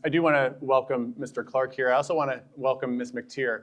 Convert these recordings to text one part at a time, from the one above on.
I do want to welcome Mr. Clark here. I also want to welcome Ms. McTeer.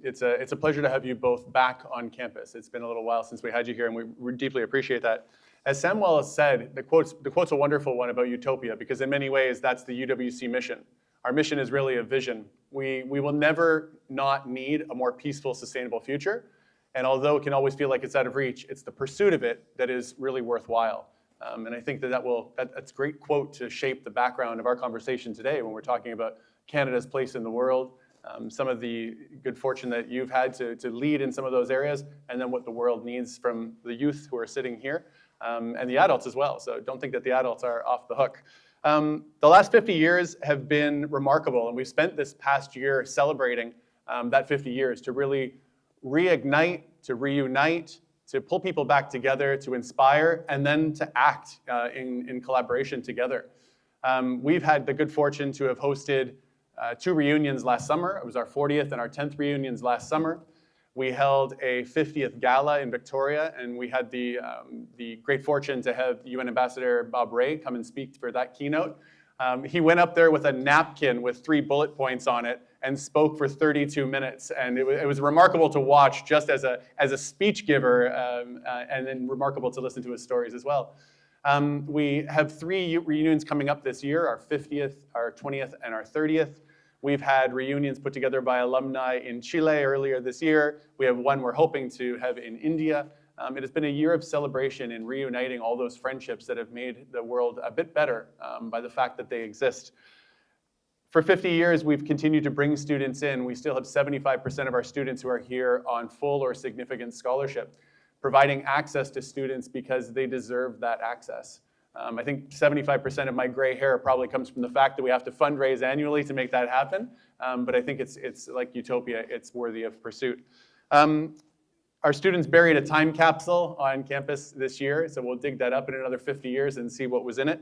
It's a pleasure to have you both back on campus. It's been a little while since we had you here, and we deeply appreciate that. As Samuel has said, the quote's a wonderful one about utopia, because in many ways, that's the UWC mission. Our mission is really a vision. We will never not need a more peaceful, sustainable future. And although it can always feel like it's out of reach, it's the pursuit of it that is really worthwhile. And I think that's a great quote to shape the background of our conversation today when we're talking about Canada's place in the world, some of the good fortune that you've had to lead in some of those areas, and then what the world needs from the youth who are sitting here, and the adults as well. So don't think that the adults are off the hook. The last 50 years have been remarkable, and we've spent this past year celebrating that 50 years to really reignite, to reunite, to pull people back together, to inspire, and then to act in collaboration together. We've had the good fortune to have hosted 2 reunions last summer. It was our 40th and our 10th reunions last summer. We held a 50th gala in Victoria, and we had the great fortune to have UN Ambassador Bob Ray come and speak for that keynote. He went up there with a napkin with 3 bullet points on it and spoke for 32 minutes. And it was remarkable to watch just as a speech giver, and then remarkable to listen to his stories as well. We have 3 reunions coming up this year, our 50th, our 20th, and our 30th. We've had reunions put together by alumni in Chile earlier this year. We have one we're hoping to have in India. It has been a year of celebration in reuniting all those friendships that have made the world a bit better by the fact that they exist. For 50 years, we've continued to bring students in. We still have 75% of our students who are here on full or significant scholarship, providing access to students because they deserve that access. I think 75% of my gray hair probably comes from the fact that we have to fundraise annually to make that happen. But I think it's like utopia, it's worthy of pursuit. Our students buried a time capsule on campus this year, so we'll dig that up in another 50 years and see what was in it.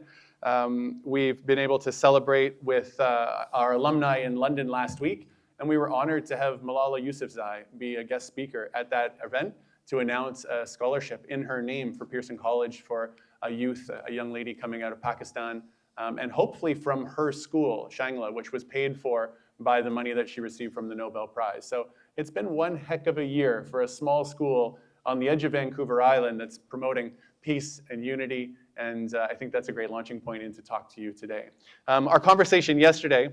We've been able to celebrate with our alumni in London last week, and we were honored to have Malala Yousafzai be a guest speaker at that event to announce a scholarship in her name for Pearson College for a young lady coming out of Pakistan, and hopefully from her school, Shangla, which was paid for by the money that she received from the Nobel Prize. So it's been one heck of a year for a small school on the edge of Vancouver Island that's promoting peace and unity, and I think that's a great launching point in to talk to you today. Our conversation yesterday,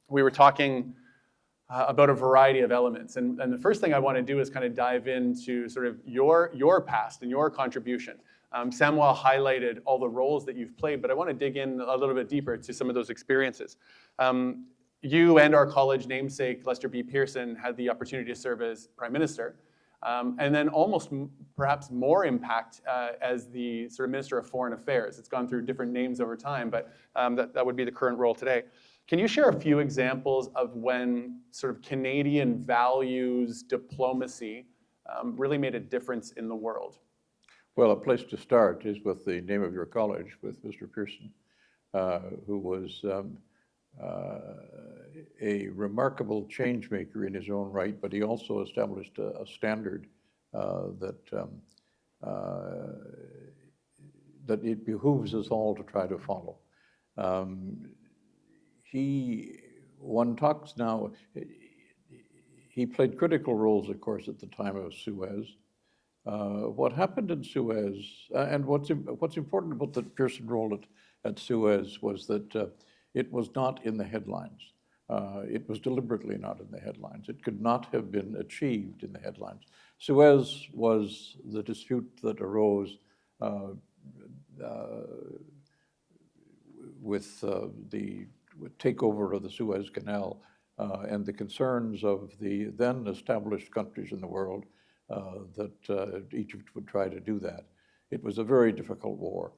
we were talking about a variety of elements, and the first thing I want to do is kind of dive into sort of your past and your contribution. Samuel highlighted all the roles that you've played, but I want to dig in a little bit deeper to some of those experiences. You and our college namesake, Lester B. Pearson, had the opportunity to serve as Prime Minister, and then almost perhaps more impact as the sort of Minister of Foreign Affairs. It's gone through different names over time, but that would be the current role today. Can you share a few examples of when sort of Canadian values diplomacy really made a difference in the world? Well, a place to start is with the name of your college, with Mr. Pearson, who was a remarkable change maker in his own right, but he also established a standard that it behooves us all to try to follow. One talks now, he played critical roles, of course, at the time of Suez. What happened in Suez, and what's important about the Pearson role at Suez was that it was not in the headlines. It was deliberately not in the headlines. It could not have been achieved in the headlines. Suez was the dispute that arose with the takeover of the Suez Canal and the concerns of the then established countries in the world that Egypt would try to do that. It was a very difficult war.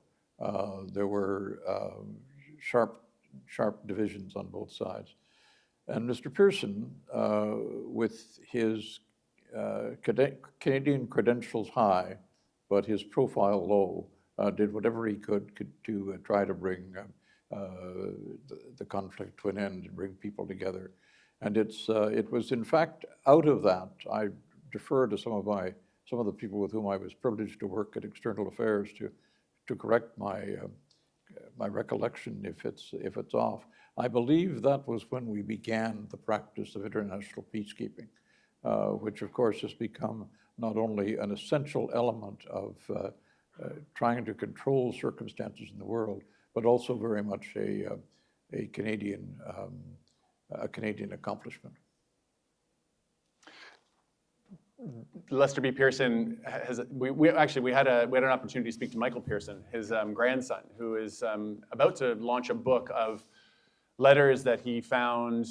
There were sharp divisions on both sides. And Mr. Pearson, with his Canadian credentials high, but his profile low, did whatever he could to try to bring the conflict to an end and bring people together. And it was in fact out of that, I defer to some of the people with whom I was privileged to work at External Affairs to correct my recollection if it's off. I believe that was when we began the practice of international peacekeeping, which of course has become not only an essential element of trying to control circumstances in the world, but also very much a Canadian accomplishment. Lester B. Pearson we had an opportunity to speak to Michael Pearson, his grandson, who is about to launch a book of letters that he found,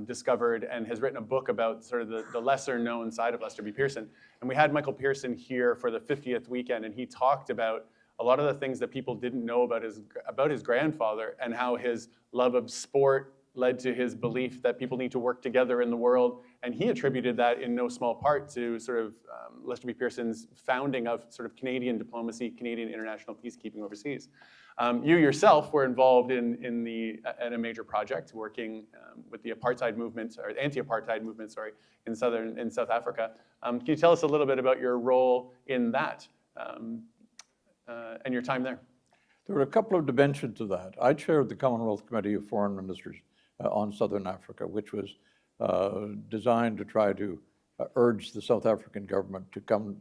discovered, and has written a book about sort of the lesser known side of Lester B. Pearson. And we had Michael Pearson here for the 50th weekend, and he talked about a lot of the things that people didn't know about his grandfather, and how his love of sport led to his belief that people need to work together in the world. And he attributed that in no small part to sort of Lester B. Pearson's founding of sort of Canadian diplomacy, Canadian international peacekeeping overseas. You yourself were involved in a major project working with the apartheid movement, or anti-apartheid movement, sorry, in South Africa. Can you tell us a little bit about your role in that and your time there? There were a couple of dimensions to that. I chaired the Commonwealth Committee of Foreign Ministers on Southern Africa, which was designed to try to urge the South African government to come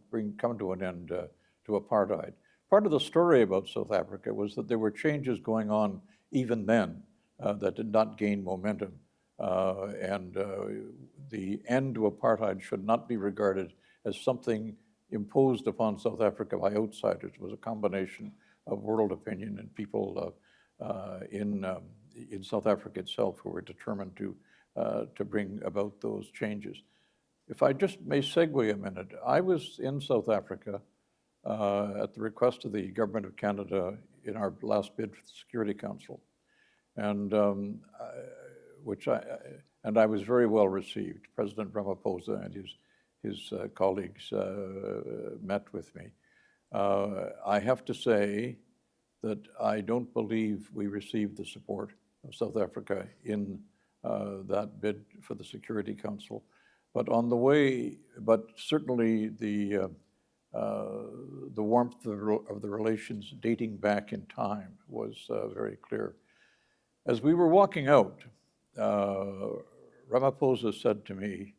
to an end to apartheid. Part of the story about South Africa was that there were changes going on even then that did not gain momentum. And the end to apartheid should not be regarded as something imposed upon South Africa by outsiders. It was a combination of world opinion and people in South Africa itself who were determined to bring about those changes. If I just may segue a minute, I was in South Africa at the request of the Government of Canada in our last bid for the Security Council, and I was very well received. President Ramaphosa and his colleagues met with me. I have to say that I don't believe we received the support of South Africa in that bid for the Security Council, but certainly the warmth of the relations dating back in time was very clear. As we were walking out, Ramaphosa said to me,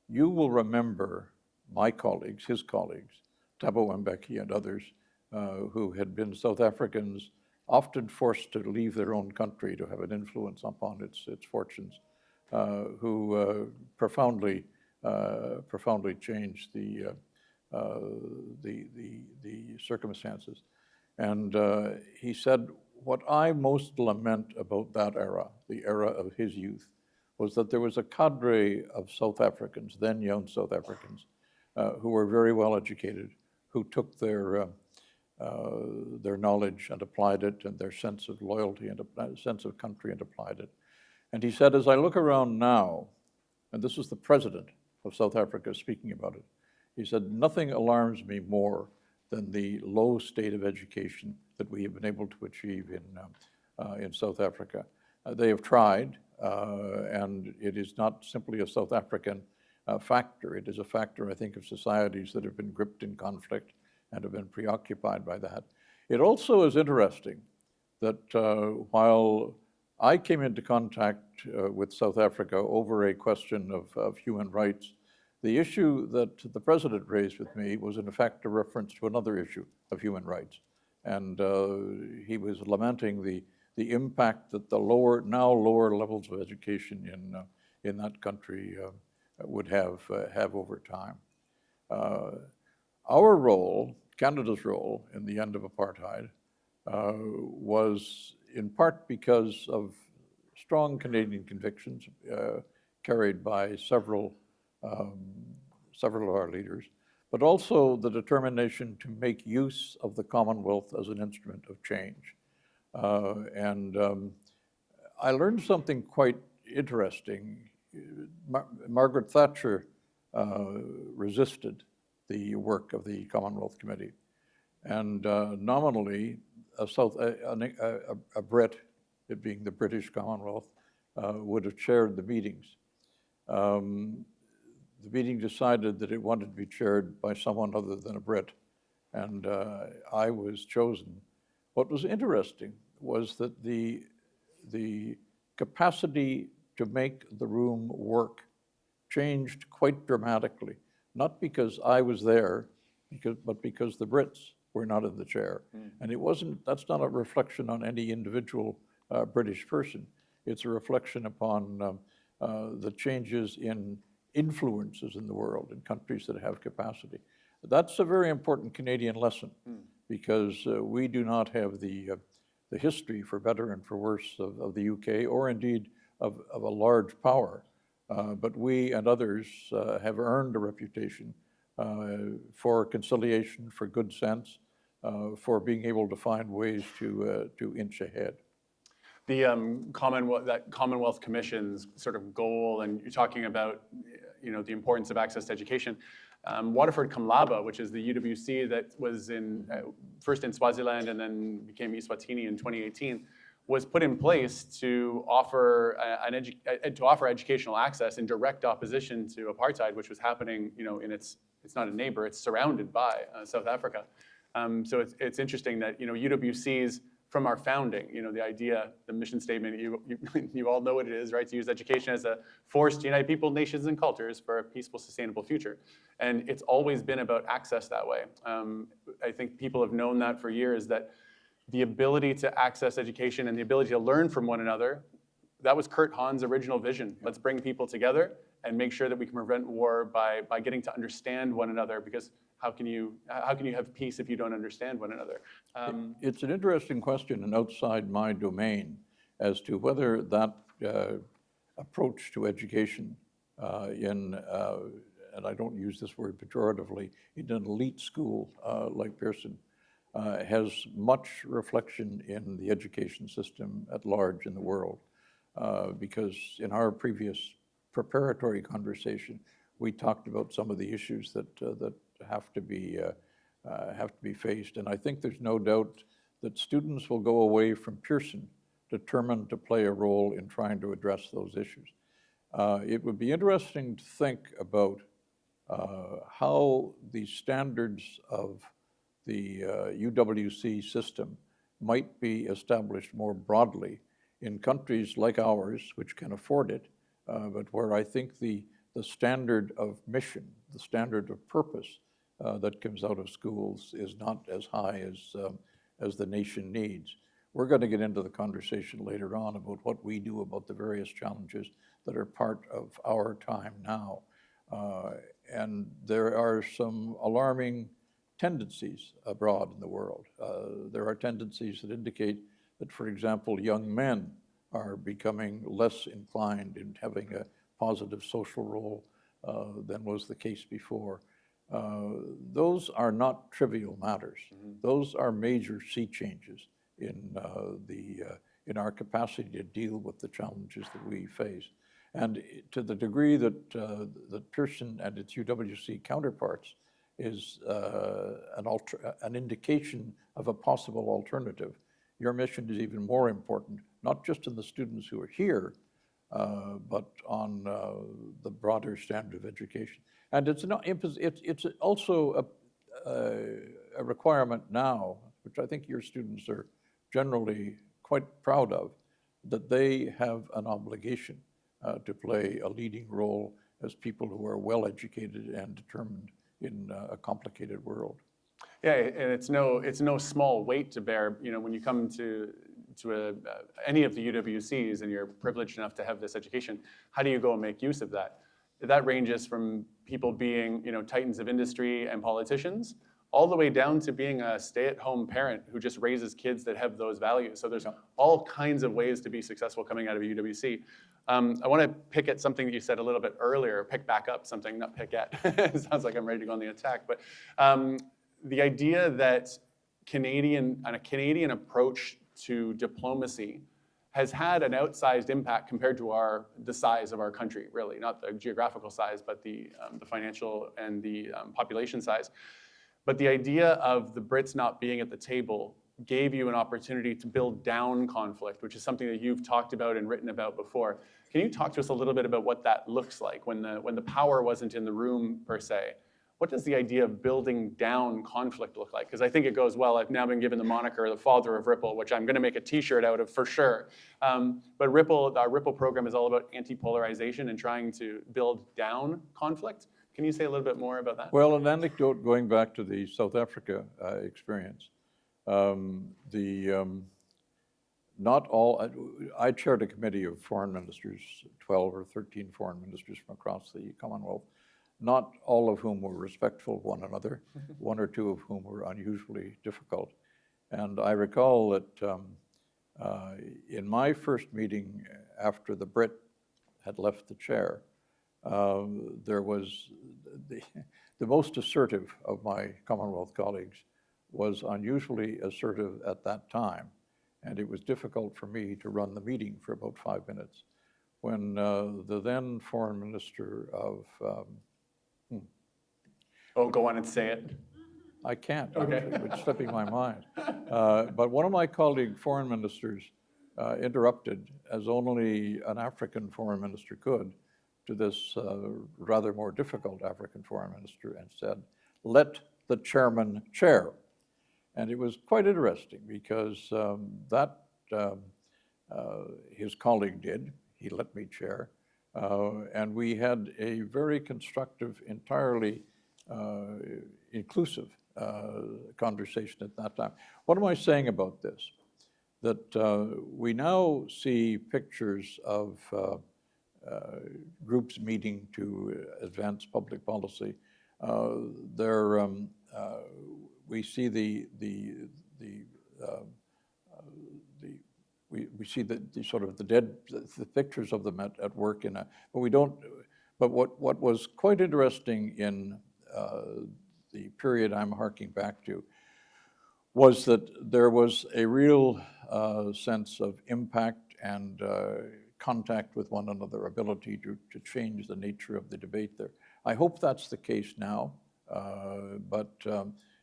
"You will remember my colleagues, his colleagues, Thabo Mbeki and others, who had been South Africans, often forced to leave their own country to have an influence upon its fortunes, who profoundly changed the circumstances." And he said, "What I most lament about that era, the era of his youth, was that there was a cadre of South Africans, then young South Africans, who were very well educated, who took their knowledge and applied it, and their sense of loyalty and sense of country and applied it." And he said, "As I look around now," and this is the president of South Africa speaking about it, he said, "Nothing alarms me more than the low state of education that we have been able to achieve in South Africa. They have tried, and it is not simply a South African factor. It is a factor, I think, of societies that have been gripped in conflict and have been preoccupied by that." It also is interesting that while I came into contact with South Africa over a question of human rights, the issue that the president raised with me was in fact a reference to another issue of human rights. And he was lamenting the impact that the now lower levels of education in that country would have over time. Our role, Canada's role in the end of apartheid, was in part because of strong Canadian convictions carried by several of our leaders, but also the determination to make use of the Commonwealth as an instrument of change. I learned something quite interesting. Margaret Thatcher resisted the work of the Commonwealth Committee, and nominally a Brit, it being the British Commonwealth, would have chaired the meetings. The meeting decided that it wanted to be chaired by someone other than a Brit, and I was chosen. What was interesting was that the capacity to make the room work changed quite dramatically, not because I was there, but because the Brits were not in the chair. And that's not a reflection on any individual British person. It's a reflection upon the changes in influences in the world, in countries that have capacity. That's a very important Canadian lesson, because we do not have the history, for better and for worse, of the UK, or indeed of a large power. But we and others have earned a reputation for conciliation, for good sense, for being able to find ways to inch ahead. The Commonwealth Commission's sort of goal, and you're talking about, the importance of access to education. Waterford Cum Laba, which is the UWC that was first in Swaziland and then became Eswatini in 2018, was put in place to offer educational access in direct opposition to apartheid, which was happening, it's not a neighbor, it's surrounded by South Africa. So it's interesting that, UWCs from our founding, the idea, the mission statement, you all know what it is, right? To use education as a force to unite people, nations, and cultures for a peaceful, sustainable future. And it's always been about access that way. I think people have known that for years, that the ability to access education and the ability to learn from one another, that was Kurt Hahn's original vision. Let's bring people together and make sure that we can prevent war by getting to understand one another, because how can you have peace if you don't understand one another? It's an interesting question, and outside my domain, as to whether that approach to education and I don't use this word pejoratively, in an elite school like Pearson, has much reflection in the education system at large in the world. Because in our previous preparatory conversation, we talked about some of the issues that have to be faced, and I think there's no doubt that students will go away from Pearson determined to play a role in trying to address those issues. It would be interesting to think about how the standards of the UWC system might be established more broadly in countries like ours, which can afford it, but where I think the standard of mission, the standard of purpose that comes out of schools is not as high as the nation needs. We're going to get into the conversation later on about what we do about the various challenges that are part of our time now. And there are some alarming tendencies abroad in the world. There are tendencies that indicate that, for example, young men are becoming less inclined in having a positive social role than was the case before. Those are not trivial matters. Those are major sea changes in our capacity to deal with the challenges that we face. And to the degree that Pearson and its UWC counterparts is an indication of a possible alternative, your mission is even more important, not just in the students who are here, but on the broader standard of education. And it's also a requirement now, which I think your students are generally quite proud of, that they have an obligation to play a leading role as people who are well educated and determined in a complicated world. Yeah, and it's no small weight to bear. When you come to any of the UWCs and you're privileged enough to have this education, how do you go and make use of that? That ranges from people being titans of industry and politicians, all the way down to being a stay-at-home parent who just raises kids that have those values. So there's all kinds of ways to be successful coming out of a UWC. I want to pick at something that you said a little bit earlier, pick back up something, not pick at. It sounds like I'm ready to go on the attack. But the idea that a Canadian approach to diplomacy has had an outsized impact compared to the size of our country, really, not the geographical size, but the financial and the population size. But the idea of the Brits not being at the table gave you an opportunity to build down conflict, which is something that you've talked about and written about before. Can you talk to us a little bit about what that looks like when the power wasn't in the room per se? what does the idea of building down conflict look like? Because I think it goes well. I've now been given the moniker the father of Ripple, which I'm going to make a T-shirt out of for sure. But our Ripple program is all about anti-polarization and trying to build down conflict. Can you say a little bit more about that? Well, an anecdote going back to the South Africa experience. Not all, I chaired a committee of foreign ministers, 12 or 13 foreign ministers from across the Commonwealth, not all of whom were respectful of one another, one or two of whom were unusually difficult. And I recall that in my first meeting after the Brit had left the chair, there was the most assertive of my Commonwealth colleagues was unusually assertive at that time. And it was difficult for me to run the meeting for about 5 minutes when the then foreign minister of... Oh, go on and say it. I can't, Okay. actually, it's slipping my mind. But one of my colleague foreign ministers interrupted, as only an African foreign minister could, to this rather more difficult African foreign minister and said, "Let the chairman chair." And it was quite interesting because his colleague did. He let me chair. And we had a very constructive, entirely inclusive conversation at that time. What am I saying about this? That we now see pictures of groups meeting to advance public policy. We see we see the sort of the pictures of them at work but we don't. But what was quite interesting in the period I'm harking back to was that there was a real sense of impact and contact with one another, ability to change the nature of the debate there. I hope that's the case now, but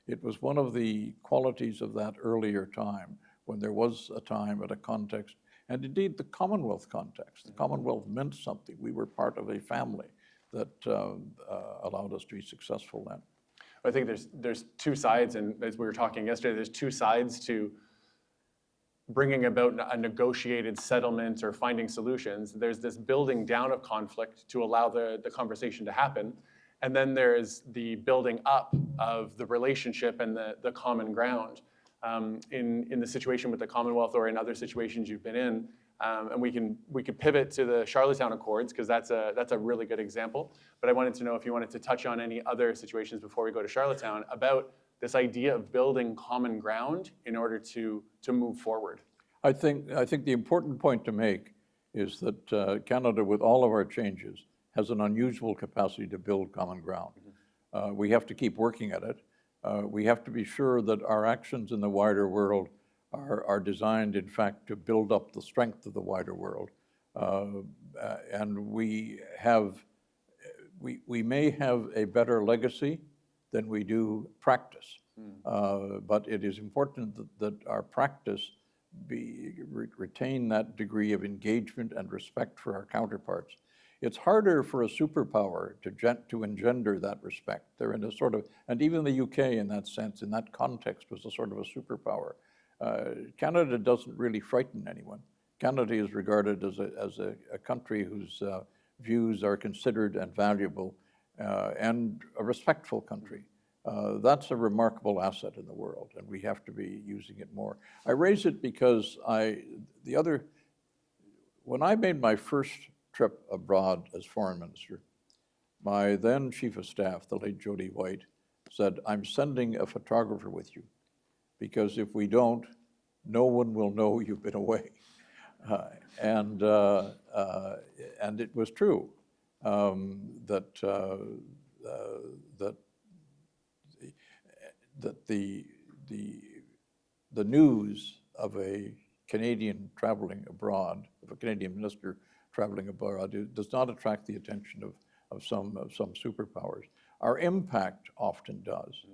it was one of the qualities of that earlier time when there was a time and a context, and indeed the Commonwealth context. The Commonwealth meant something. We were part of a family that allowed us to be successful then. I think there's two sides, and as we were talking yesterday, there's two sides to bringing about a negotiated settlement or finding solutions. There's this building down of conflict to allow the conversation to happen. And then there's the building up of the relationship and the common ground. In the situation with the Commonwealth or in other situations you've been in, and we could pivot to the Charlottetown Accords because that's a really good example. But I wanted to know if you wanted to touch on any other situations before we go to Charlottetown about this idea of building common ground in order to move forward. I think the important point to make is that Canada, with all of our changes, has an unusual capacity to build common ground. We have to keep working at it. We have to be sure that our actions in the wider world are designed, in fact, to build up the strength of the wider world. And we may have a better legacy than we do practice. But it is important that our practice retain that degree of engagement and respect for our counterparts. It's harder for a superpower to engender that respect. They're in a sort of, and even the UK in that sense, in that context, was a sort of a superpower. Canada doesn't really frighten anyone. Canada is regarded as a country whose views are considered and valuable, and a respectful country. That's a remarkable asset in the world, and we have to be using it more. I raise it because when I made my first trip abroad as foreign minister, my then chief of staff, the late Jody White, said, "I'm sending a photographer with you, because if we don't, no one will know you've been away." And it was true that the news of a Canadian traveling abroad, of a Canadian minister traveling abroad, does not attract the attention of some superpowers. Our impact often does.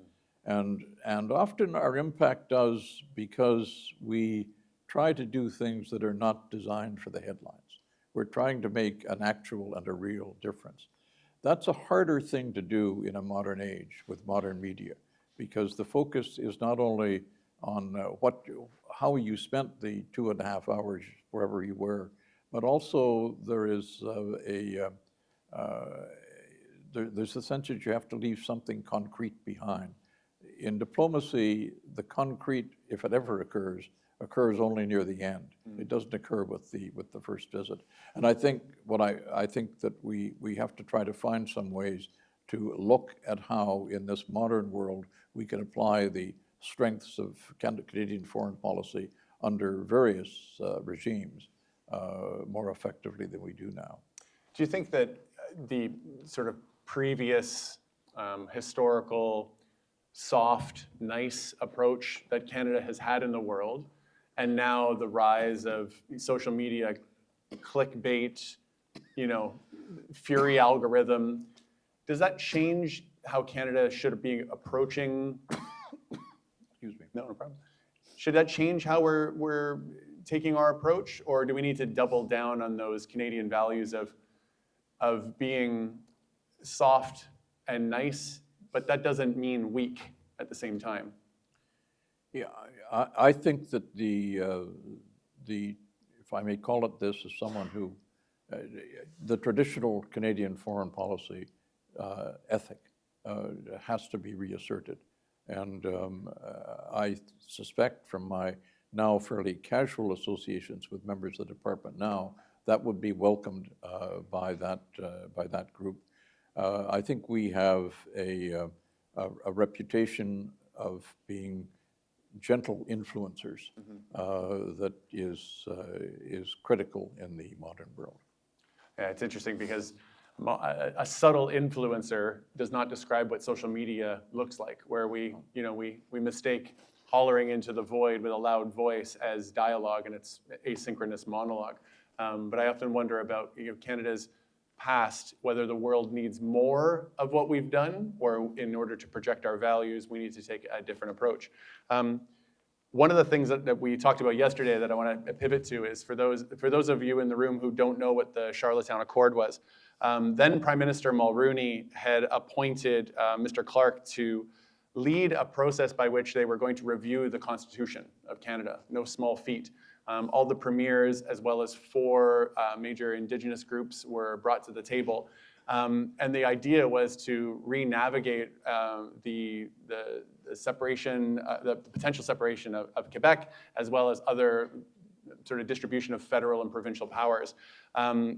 And often our impact does because we try to do things that are not designed for the headlines. We're trying to make an actual and a real difference. That's a harder thing to do in a modern age with modern media, because the focus is not only on how you spent the 2.5 hours wherever you were, but also there is there's a sense that you have to leave something concrete behind. In diplomacy, the concrete, if it ever occurs only near the end. It doesn't occur with the first visit. And I think I think that we have to try to find some ways to look at how in this modern world we can apply the strengths of Canadian foreign policy under various regimes more effectively than we do now. Do you think that the sort of previous historical, soft, nice approach that Canada has had in the world, and now the rise of social media, clickbait, fury algorithm, does that change how Canada should be approaching? Excuse me. No problem. Should that change how we're taking our approach, or do we need to double down on those Canadian values of being soft and nice, but that doesn't mean weak at the same time? Yeah, I think that if I may call it this, as someone who, the traditional Canadian foreign policy ethic has to be reasserted. And I suspect from my now fairly casual associations with members of the department now, that would be welcomed by that group. I think we have a reputation of being gentle influencers that is critical in the modern world. Yeah, it's interesting because a subtle influencer does not describe what social media looks like, where we mistake hollering into the void with a loud voice as dialogue, and it's asynchronous monologue. But I often wonder about Canada's past, whether the world needs more of what we've done, or in order to project our values, we need to take a different approach. One of the things that we talked about yesterday that I want to pivot to is for those of you in the room who don't know what the Charlottetown Accord was, then Prime Minister Mulroney had appointed Mr. Clark to lead a process by which they were going to review the Constitution of Canada. No small feat. All the premiers, as well as 4 major Indigenous groups, were brought to the table. And the idea was to re-navigate the separation, the potential separation of Quebec, as well as other sort of distribution of federal and provincial powers. I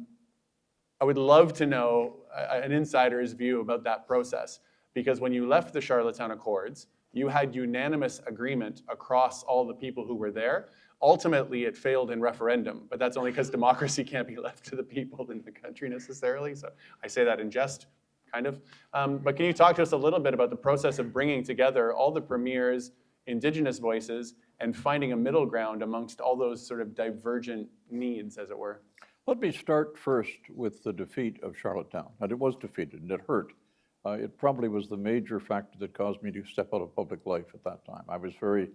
would love to know an insider's view about that process, because when you left the Charlottetown Accords, you had unanimous agreement across all the people who were there. Ultimately, it failed in referendum, but that's only because democracy can't be left to the people in the country necessarily. So I say that in jest, kind of. But can you talk to us a little bit about the process of bringing together all the premiers, Indigenous voices, and finding a middle ground amongst all those sort of divergent needs, as it were? Let me start first with the defeat of Charlottetown. And it was defeated, and it hurt. It probably was the major factor that caused me to step out of public life at that time. I was very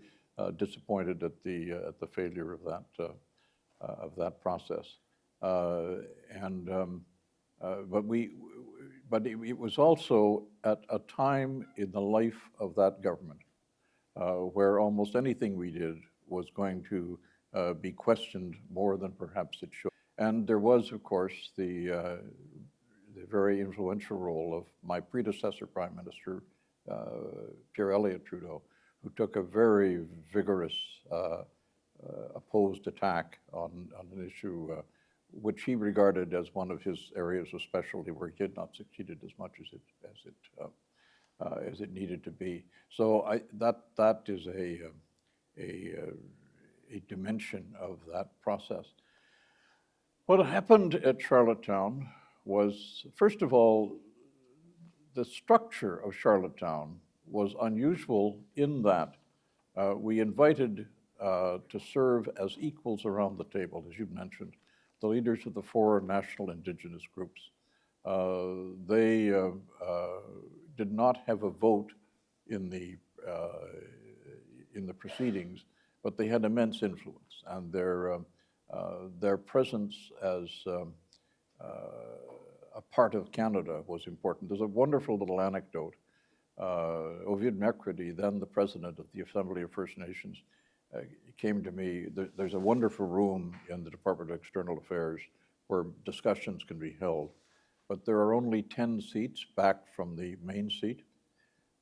disappointed at the failure of that process. But it was also at a time in the life of that government where almost anything we did was going to be questioned more than perhaps it should. And there was, of course, the very influential role of my predecessor, Prime Minister Pierre Elliott Trudeau, who took a very vigorous opposed attack on an issue which he regarded as one of his areas of specialty, where he had not succeeded as much as it needed to be. So that is a dimension of that process. What happened at Charlottetown was, first of all, the structure of Charlottetown was unusual in that we invited to serve as equals around the table, as you mentioned, the leaders of the 4 national Indigenous groups. They did not have a vote in the proceedings, but they had immense influence, and their presence as a part of Canada was important. There's a wonderful little anecdote. Ovid McBride, then the president of the Assembly of First Nations, came to me. There's a wonderful room in the Department of External Affairs where discussions can be held, but there are only 10 seats back from the main seat.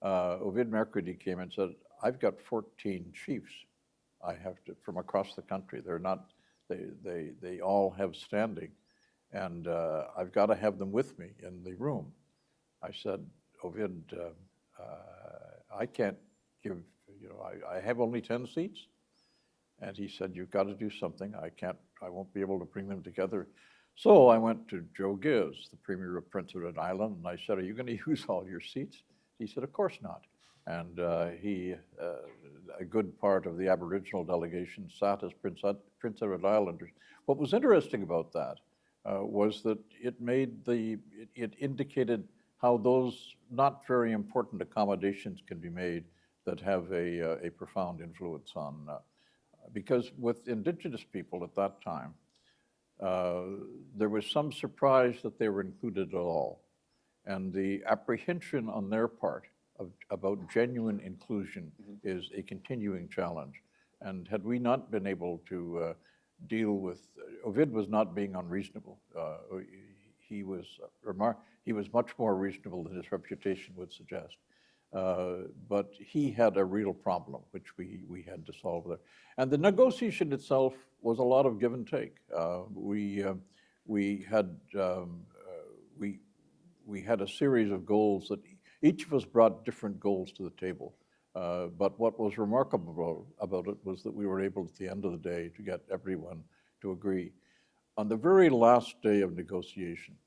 Ovid McBride came and said, I've got 14 chiefs I have to, from across the country. They're not, they all have standing, and I've got to have them with me in the room. I said, Ovid, I can't give, I have only 10 seats. And he said, you've got to do something. I won't be able to bring them together. So I went to Joe Giz, the Premier of Prince Edward Island, and I said, are you going to use all your seats? He said, of course not. And a good part of the Aboriginal delegation sat as Prince Edward Islanders. What was interesting about that was that it indicated how those not very important accommodations can be made that have a profound influence on, because with Indigenous people at that time, there was some surprise that they were included at all. And the apprehension on their part about genuine inclusion is a continuing challenge. And had we not been able to deal with, Ovid was not being unreasonable. He was much more reasonable than his reputation would suggest. But he had a real problem, which we had to solve there. And the negotiation itself was a lot of give and take. We had a series of goals that each of us brought different goals to the table. But what was remarkable about it was that we were able at the end of the day to get everyone to agree. On the very last day of negotiation,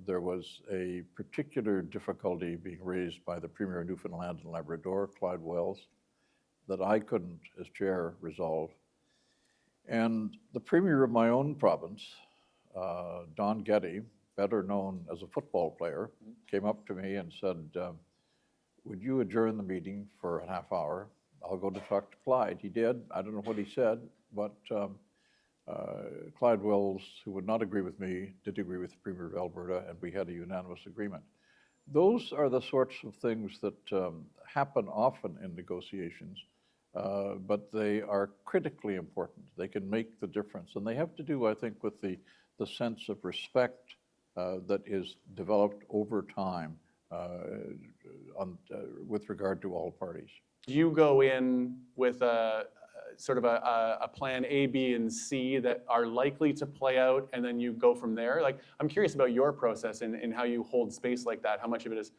there was a particular difficulty being raised by the Premier of Newfoundland and Labrador, Clyde Wells, that I couldn't, as chair, resolve. And the Premier of my own province, Don Getty, better known as a football player, came up to me and said, would you adjourn the meeting for a half hour? I'll go to talk to Clyde. He did. I don't know what he said, but Clyde Wells, who would not agree with me, did agree with the Premier of Alberta, and we had a unanimous agreement. Those are the sorts of things that happen often in negotiations, but they are critically important. They can make the difference, and they have to do, I think, with the sense of respect that is developed over time with regard to all parties. You go in with a sort of a plan A, B, and C that are likely to play out, and then you go from there? Like, I'm curious about your process and how you hold space like that. How much of it is,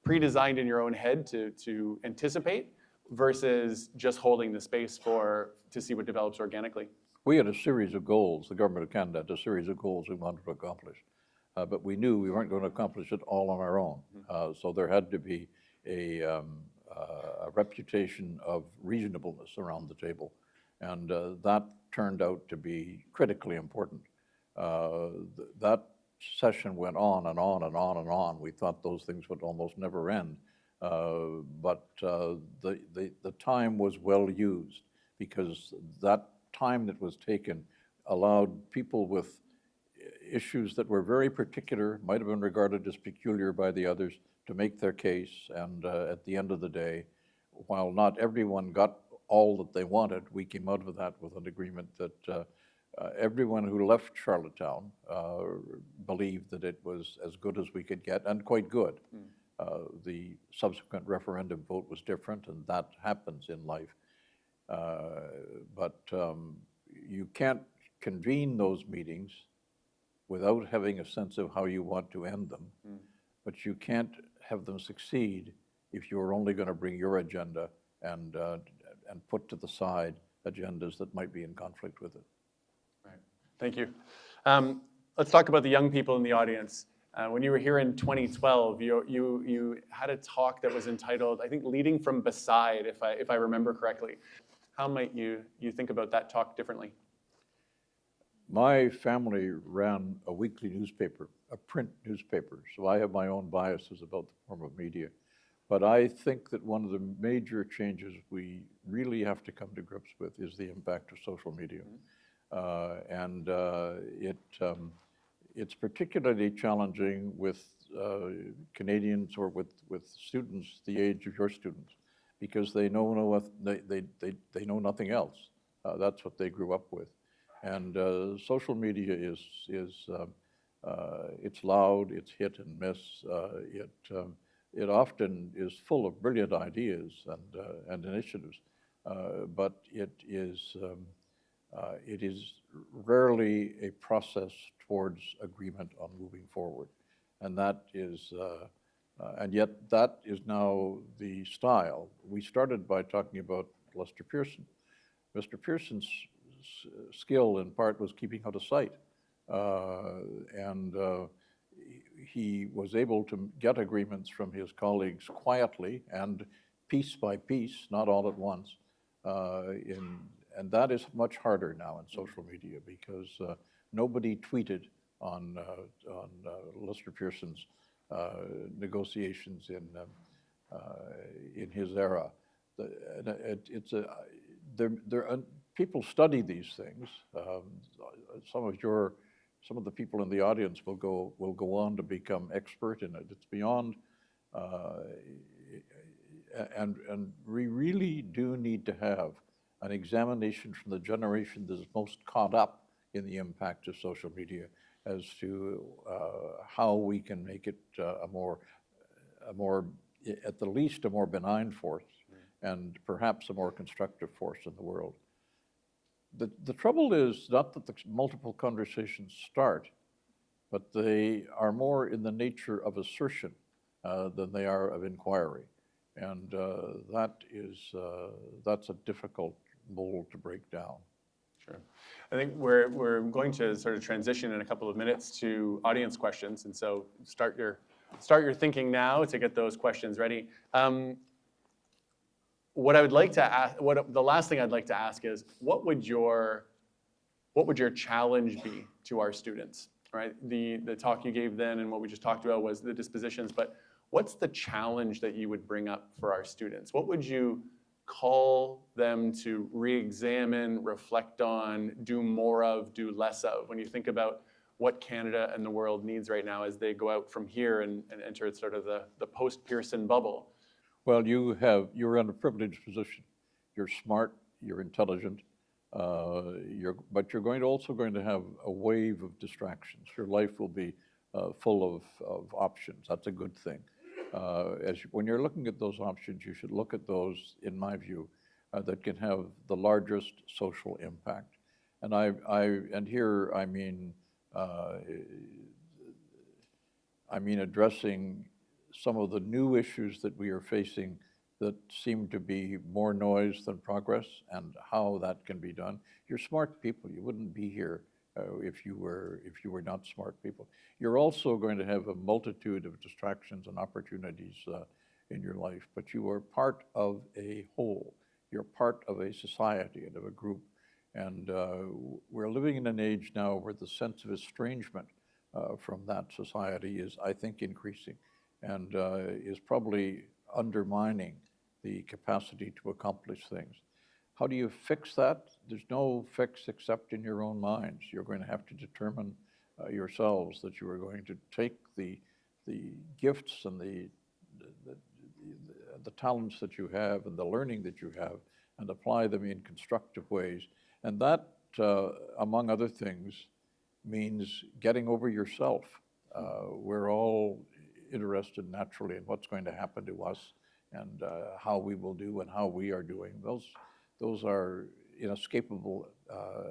pre-designed in your own head to anticipate versus just holding the space to see what develops organically? We had a series of goals. The Government of Canada had a series of goals we wanted to accomplish, but we knew we weren't going to accomplish it all on our own. So there had to be a reputation of reasonableness around the table, and that turned out to be critically important. That session went on and on and on and on. We thought those things would almost never end, but the time was well used, because that time that was taken allowed people with issues that were very particular, might have been regarded as peculiar by the others, to make their case. And at the end of the day, while not everyone got all that they wanted, we came out of that with an agreement that everyone who left Charlottetown believed that it was as good as we could get, and quite good. The subsequent referendum vote was different, and that happens in life. But you can't convene those meetings without having a sense of how you want to end them. But you can't have them succeed if you're only going to bring your agenda and put to the side agendas that might be in conflict with it. Right. Thank you. Let's talk about the young people in the audience. When you were here in 2012, you had a talk that was entitled, I think, "Leading from Beside," if I remember correctly. How might you think about that talk differently? My family ran a weekly newspaper, a print newspaper, so I have my own biases about the form of media. But I think that one of the major changes we really have to come to grips with is the impact of social media. It's particularly challenging with Canadians or with students the age of your students, because they know they know nothing else. That's what they grew up with, and social media it's loud, it's hit and miss. It often is full of brilliant ideas and initiatives, but it is rarely a process towards agreement on moving forward. And and yet that is now the style. We started by talking about Lester Pearson. Mr. Pearson's skill in part was keeping out of sight. And he was able to get agreements from his colleagues quietly and piece by piece, not all at once. And that is much harder now in social media, because nobody tweeted on Lester Pearson's negotiations in his era. People study these things. Some of the people in the audience will go on to become expert in it. It's beyond, and we really do need to have an examination from the generation that is most caught up in the impact of social media as to how we can make it at the least a more benign force, and perhaps a more constructive force in the world. The trouble is not that the multiple conversations start, but they are more in the nature of assertion than they are of inquiry. And that's a difficult mold to break down. Sure. I think we're going to sort of transition in a couple of minutes to audience questions, and so start your thinking now to get those questions ready. What I would like to ask, the last thing I'd like to ask is, what would your challenge be to our students? Right. The talk you gave then and what we just talked about was the dispositions, but what's the challenge that you would bring up for our students? What would you call them to re-examine, reflect on, do more of, do less of, when you think about what Canada and the world needs right now as they go out from here and enter sort of the post-Pearson bubble? Well, you're in a privileged position. You're smart, you're intelligent, but you're also going to have a wave of distractions. Your life will be full of options. That's a good thing. When you're looking at those options, you should look at those, in my view, that can have the largest social impact. And here I mean addressing some of the new issues that we are facing that seem to be more noise than progress, and how that can be done. You're smart people. You wouldn't be here if you were not smart people. You're also going to have a multitude of distractions and opportunities in your life, but you are part of a whole. You're part of a society and of a group. And we're living in an age now where the sense of estrangement from that society is, I think, increasing, and is probably undermining the capacity to accomplish things. How do you fix that? There's no fix except in your own minds. You're going to have to determine yourselves that you are going to take the gifts and the talents that you have and the learning that you have, and apply them in constructive ways. And that, among other things, means getting over yourself. We're all interested naturally in what's going to happen to us, and how we will do and how we are doing. Those are inescapable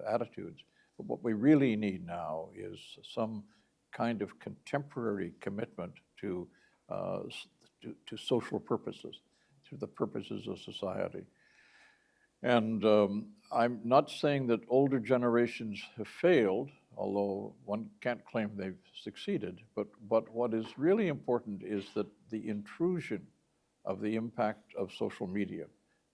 attitudes. But what we really need now is some kind of contemporary commitment to social purposes, to the purposes of society. And I'm not saying that older generations have failed, although one can't claim they've succeeded. But what is really important is that the intrusion of the impact of social media,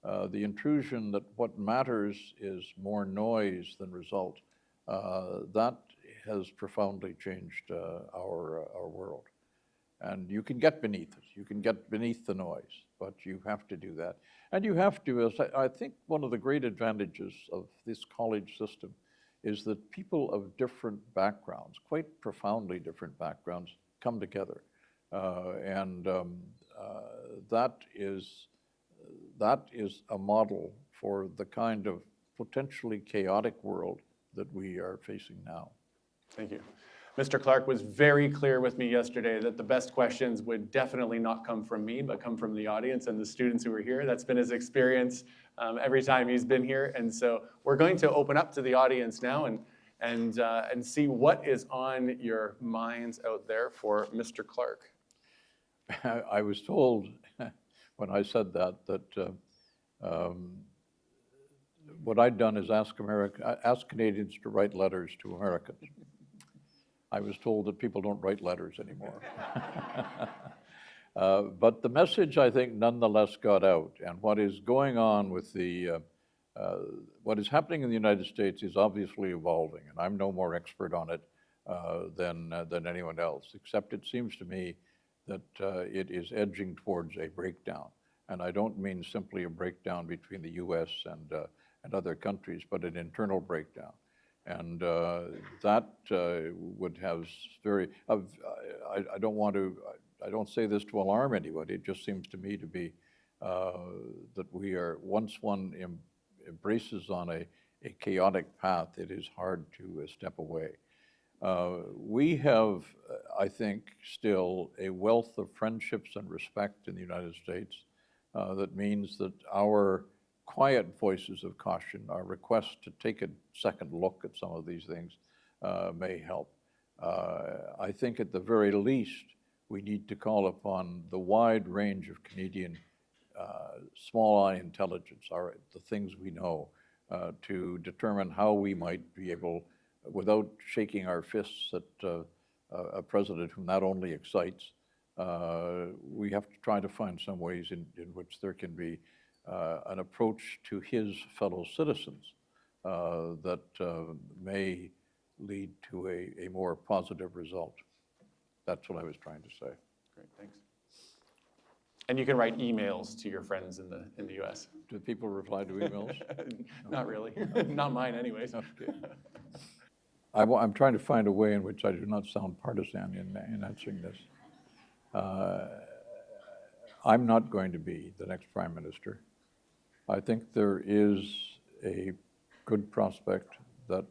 the intrusion that what matters is more noise than result, that has profoundly changed our world. And you can get beneath it. You can get beneath the noise, but you have to do that. And you have to, as I think one of the great advantages of this college system is that people of different backgrounds, quite profoundly different backgrounds, come together. And that is a model for the kind of potentially chaotic world that we are facing now. Thank you. Mr. Clark was very clear with me yesterday that the best questions would definitely not come from me, but come from the audience and the students who are here. That's been his experience every time he's been here. And so we're going to open up to the audience now and see what is on your minds out there for Mr. Clark. I was told when I said that what I'd done is ask Canadians to write letters to Americans. I was told that people don't write letters anymore. But the message, I think, nonetheless got out. And what is going on with what is happening in the United States is obviously evolving. And I'm no more expert on it than anyone else, except it seems to me that it is edging towards a breakdown. And I don't mean simply a breakdown between the US and other countries, but an internal breakdown. And that would have I don't say this to alarm anybody, it just seems to me to be that we are, once one embraces on a chaotic path, it is hard to step away. We have, I think, still a wealth of friendships and respect in the United States that means that our quiet voices of caution, our request to take a second look at some of these things may help. I think at the very least, we need to call upon the wide range of Canadian small I intelligence, the things we know, to determine how we might be able, without shaking our fists at a president who not only excites, we have to try to find some ways in which there can be an approach to his fellow citizens that may lead to a more positive result. That's what I was trying to say. Great, thanks. And you can write emails to your friends in the US. Do people reply to emails? Not really. Not mine anyways. Okay. I'm trying to find a way in which I do not sound partisan in answering this. I'm not going to be the next prime minister. I think there is a good prospect that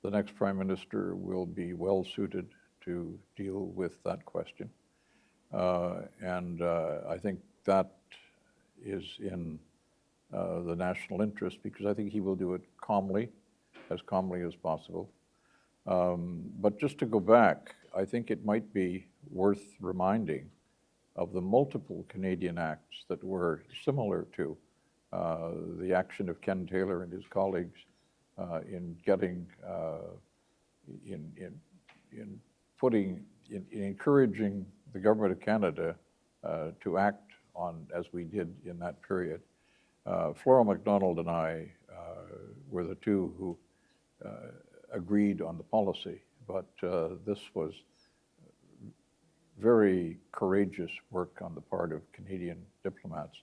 the next prime minister will be well suited to deal with that question. And I think that is in the national interest, because I think he will do it calmly as possible. But just to go back, I think it might be worth reminding of the multiple Canadian acts that were similar to the action of Ken Taylor and his colleagues in encouraging the government of Canada to act on, as we did in that period. Flora MacDonald and I were the two who agreed on the policy, but this was very courageous work on the part of Canadian diplomats,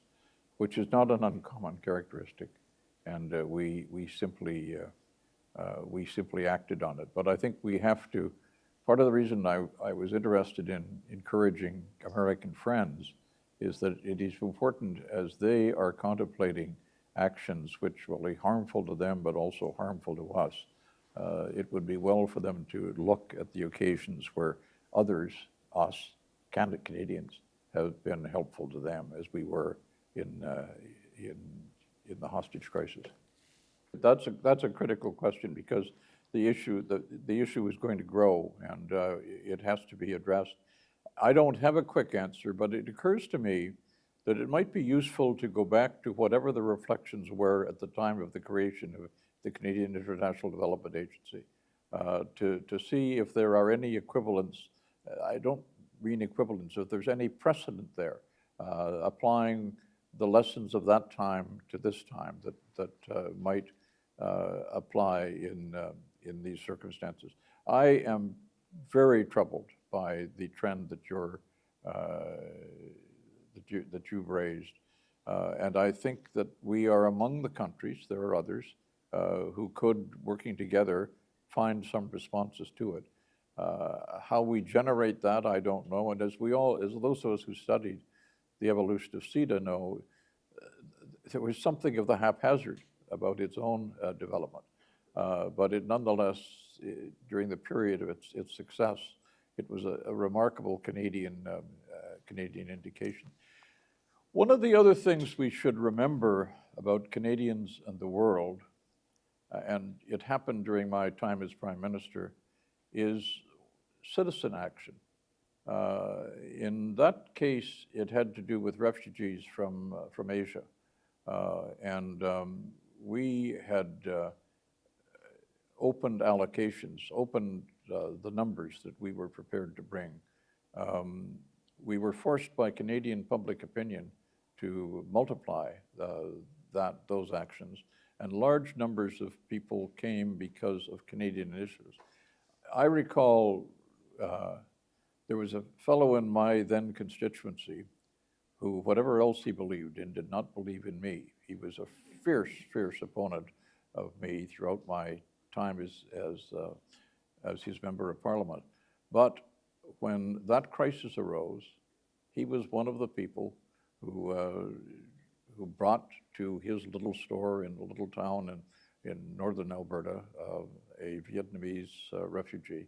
which is not an uncommon characteristic, and we simply acted on it. But I think we have to. Part of the reason I was interested in encouraging American friends is that it is important, as they are contemplating actions which will be harmful to them but also harmful to us. It would be well for them to look at the occasions where others, us, Canadians, have been helpful to them, as we were in the hostage crisis. That's a critical question, because the issue is going to grow, and it has to be addressed. I don't have a quick answer, but it occurs to me that it might be useful to go back to whatever the reflections were at the time of the creation of the Canadian International Development Agency, to see if there are any equivalents. I don't mean equivalents, if there's any precedent there, applying the lessons of that time to this time that might apply in these circumstances. I am very troubled by the trend that you've raised, and I think that we are among the countries, there are others, who could, working together, find some responses to it. How we generate that, I don't know. And as those of us who studied the evolution of CETA know, there was something of the haphazard about its own development. But it nonetheless, during the period of its success, it was a remarkable Canadian indication. One of the other things we should remember about Canadians and the world, and it happened during my time as Prime Minister, is citizen action. In that case, it had to do with refugees from Asia. We had opened allocations, opened the numbers that we were prepared to bring. We were forced by Canadian public opinion to multiply those actions, and large numbers of people came because of Canadian initiatives. I recall there was a fellow in my then constituency who, whatever else he believed in, did not believe in me. He was a fierce, fierce opponent of me throughout my time as his member of Parliament. But when that crisis arose, he was one of the people who brought to his little store in a little town in northern Alberta a Vietnamese refugee